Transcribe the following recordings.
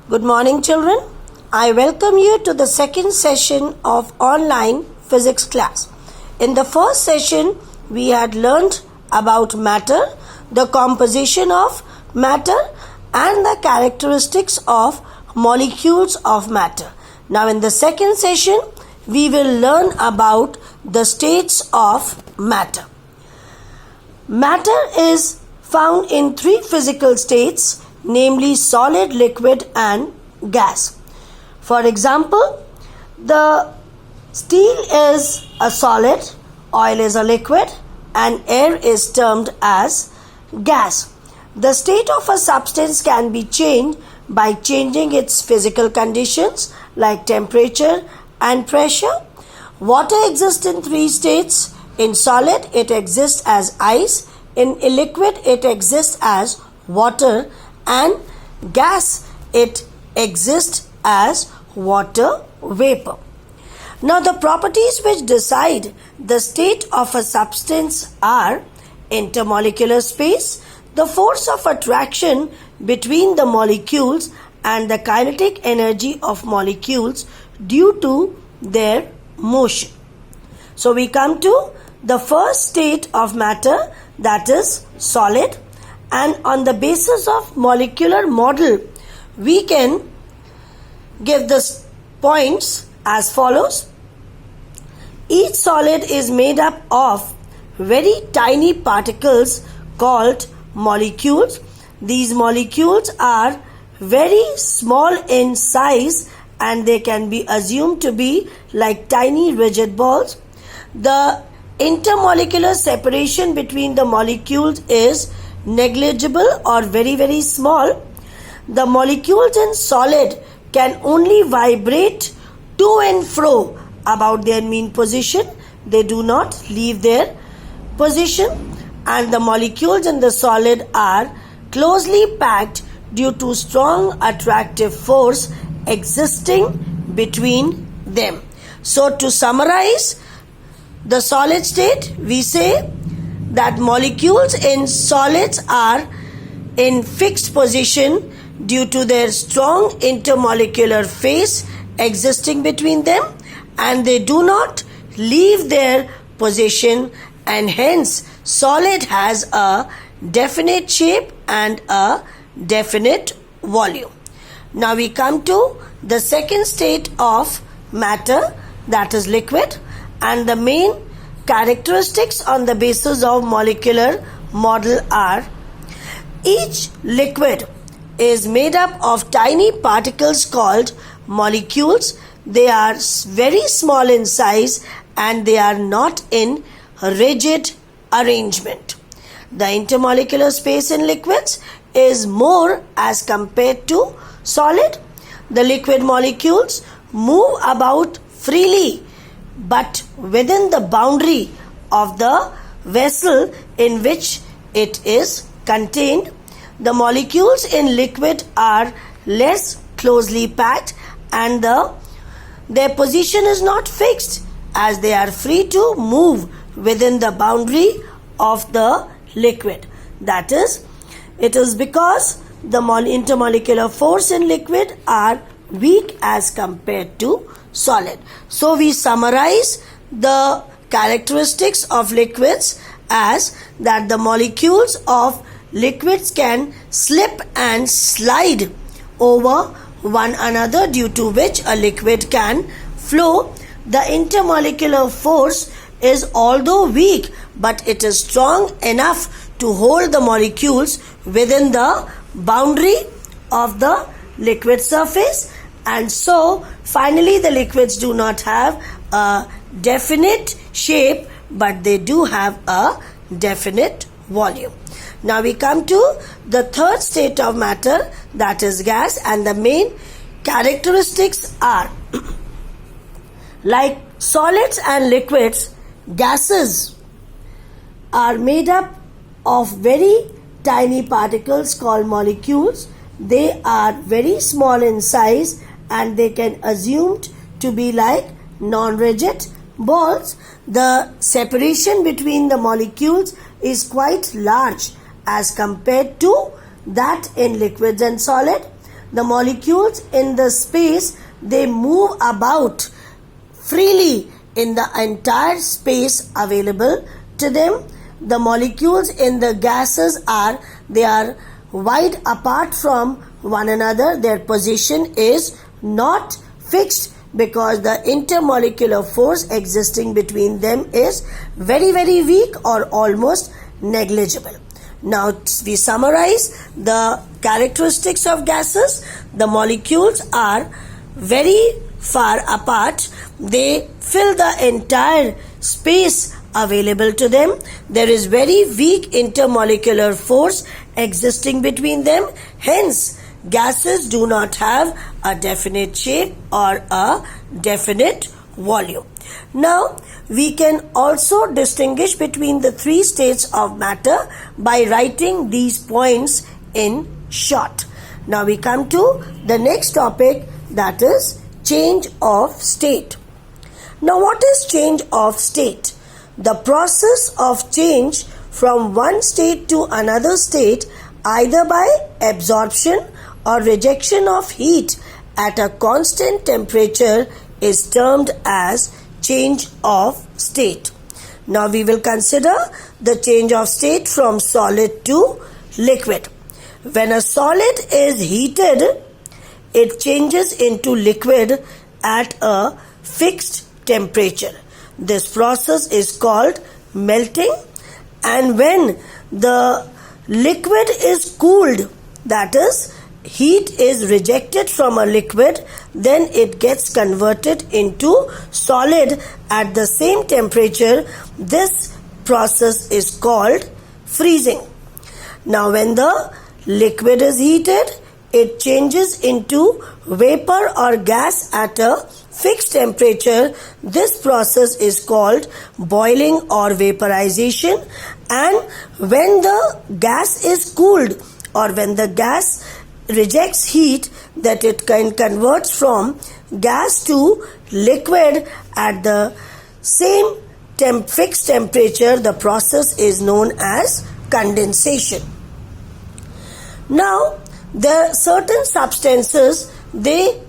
Good morning, children. I welcome you to the second session of online physics class. In the first session, we had learned about matter, the composition of matter, and the characteristics of molecules of matter. Now, in the second session, we will learn about the states of matter. Matter is found in three physical states, namely solid, liquid, and gas. For example, the steel is a solid, oil is a liquid, and air is termed as gas. The state of a substance can be changed by changing its physical conditions like temperature and pressure. Water exists in three states. In solid, it exists as ice. In liquid, it exists as water. And gas, it exists as water vapor. Now, the properties which decide the state of a substance are intermolecular space, the force of attraction between the molecules, and the kinetic energy of molecules due to their motion. So, we come to the first state of matter, that is solid. And on the basis of molecular model, we can give the points as follows. Each solid is made up of very tiny particles called molecules. These molecules are very small in size and they can be assumed to be like tiny rigid balls. The intermolecular separation between the molecules is negligible or very small. The molecules in solid can only vibrate to and fro about their mean position. They do not leave their position, and the molecules in the solid are closely packed due to strong attractive force existing between them. So to summarize the solid state, we say that molecules in solids are in fixed position due to their strong intermolecular phase existing between them, and they do not leave their position, and hence solid has a definite shape and a definite volume. Now we come to the second state of matter, that is liquid, and the main characteristics on the basis of molecular model are: each liquid is made up of tiny particles called molecules. They are very small in size and they are not in rigid arrangement. The intermolecular space in liquids is more as compared to solid. The liquid molecules move about freely but within the boundary of the vessel in which it is contained. The molecules in liquid are less closely packed and their position is not fixed, as they are free to move within the boundary of the liquid. That is, it is because the intermolecular force in liquid are weak as compared to solid. So we summarize the characteristics of liquids as that the molecules of liquids can slip and slide over one another, due to which a liquid can flow. The intermolecular force is although weak, but it is strong enough to hold the molecules within the boundary of the liquid surface, and so finally the liquids do not have a definite shape, but they do have a definite volume. Now we come to the third state of matter, that is gas, and the main characteristics are like solids and liquids, gases are made up of very tiny particles called molecules. They are very small in size and they can assumed to be like non-rigid balls. The separation between the molecules is quite large as compared to that in liquids and solid. the molecules in the space, they move about freely in the entire space available to them. The molecules in the gases they are wide apart from one another. Their position is not fixed because the intermolecular force existing between them is very, very weak or almost negligible. Now we summarize the characteristics of gases. The molecules are very far apart. They fill the entire space available to them. There is very weak intermolecular force existing between them. Hence, gases do not have a definite shape or a definite volume. Now, we can also distinguish between the three states of matter by writing these points in short. Now, we come to the next topic, that is change of state. Now, what is change of state? The process of change from one state to another state, either by absorption or rejection of heat at a constant temperature, is termed as change of state. Now we will consider the change of state from solid to liquid. When a solid is heated, it changes into liquid at a fixed temperature. This process is called melting, and when the liquid is cooled, that is, heat is rejected from a liquid, then it gets converted into solid at the same temperature. This process is called freezing. Now when the liquid is heated, it changes into vapor or gas at a fixed temperature. This process is called boiling or vaporization. And when the gas is cooled, or when the gas rejects heat, that it can convert from gas to liquid at the same fixed temperature, the process is known as condensation. Now, there are certain substances, they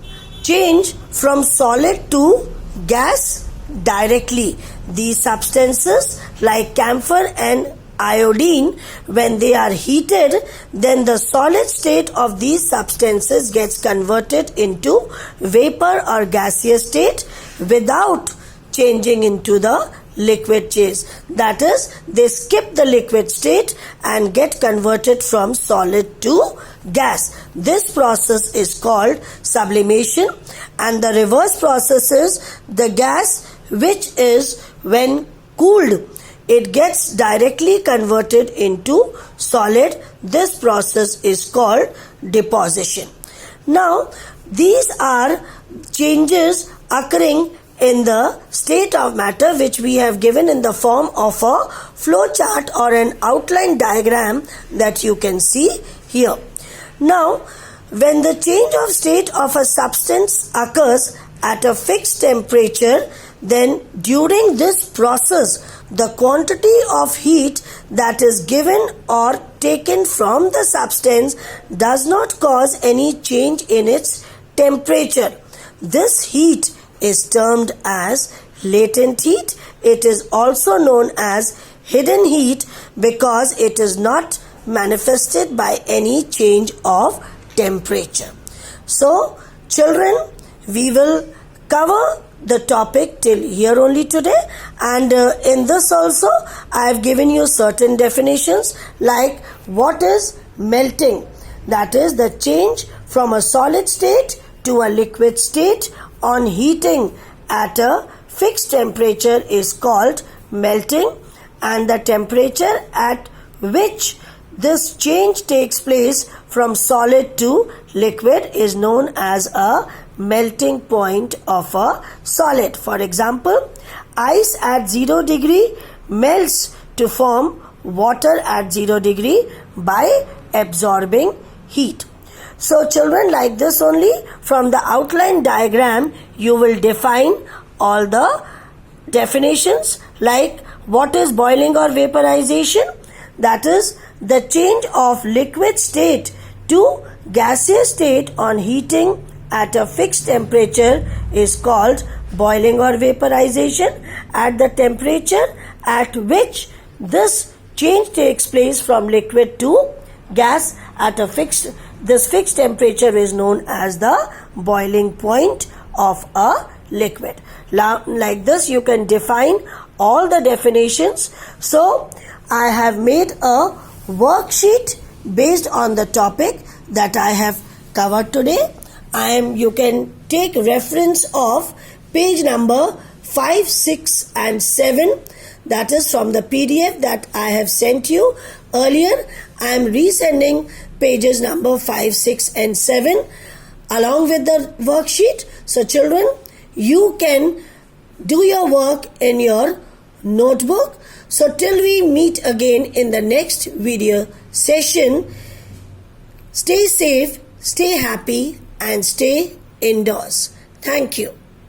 change from solid to gas directly. These substances like camphor and iodine, when they are heated, then the solid state of these substances gets converted into vapor or gaseous state without changing into the liquid phase. That is, they skip the liquid state and get converted from solid to gas. This process is called sublimation, and the reverse process is the gas, which is when cooled, it gets directly converted into solid. This process is called deposition. Now, these are changes occurring in the state of matter, which we have given in the form of a flow chart or an outline diagram that you can see here. Now, when the change of state of a substance occurs at a fixed temperature, then during this process, the quantity of heat that is given or taken from the substance does not cause any change in its temperature. This heat is termed as latent heat. It is also known as hidden heat because it is not manifested by any change of temperature. So, children, we will cover the topic till here only today, and in this also I have given you certain definitions like what is melting, that is the change from a solid state to a liquid state on heating at a fixed temperature is called melting, and the temperature at which this change takes place from solid to liquid is known as a melting point of a solid. For example, ice at 0 degree melts to form water at 0 degree by absorbing heat. So children, like this only, from the outline diagram you will define all the definitions like what is boiling or vaporization, that is the change of liquid state to gaseous state on heating at a fixed temperature is called boiling or vaporization. At the temperature at which this change takes place from liquid to gas at a fixed temperature is known as the boiling point of a liquid. Like this you can define all the definitions. So I have made a worksheet based on the topic that I have covered today. You can take reference of page number 5, 6 and 7, that is from the PDF that I have sent you earlier. I am resending pages number 5, 6 and 7 along with the worksheet. So children, you can do your work in your notebook. So till we meet again in the next video session, stay safe, stay happy and stay indoors. Thank you.